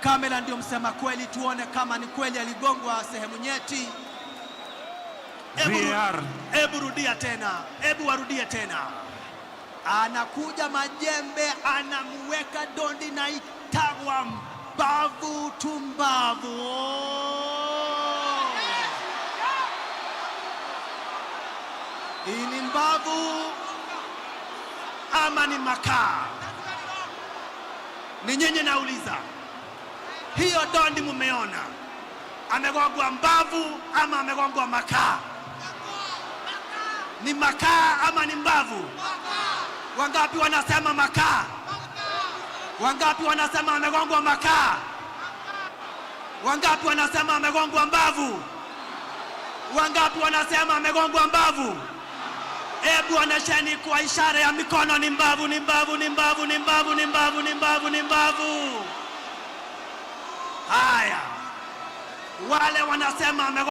Kamera ndio msema kweli, tuone kama ni kweli aligongwa sehemu nyeti. Ebu rudia tena, ebu warudie tena. Anakuja Majembe, anamweka dondi na itagwa mbavu tumbavu. Hii ni mbavu ama ni makaa? Ni nyenye nauliza. Hiyo dondi mumeona amegongwa mbavu ama amegongwa makaa? Ni makaa ama ni mbavu? Wangapi wanasema makaa? Wangapi wanasema amegongwa makaa? Wangapi wanasema amegongwa mbavu? Wangapi wanasema amegongwa mbavu? Ebu anashani kwa ishara ya mikono, ni mbavu, ni mbavu, ni mbavu, ni mbavu, ni mbavu, ni mbavu, ni mbavu. Haya, wale wanasema amegongwa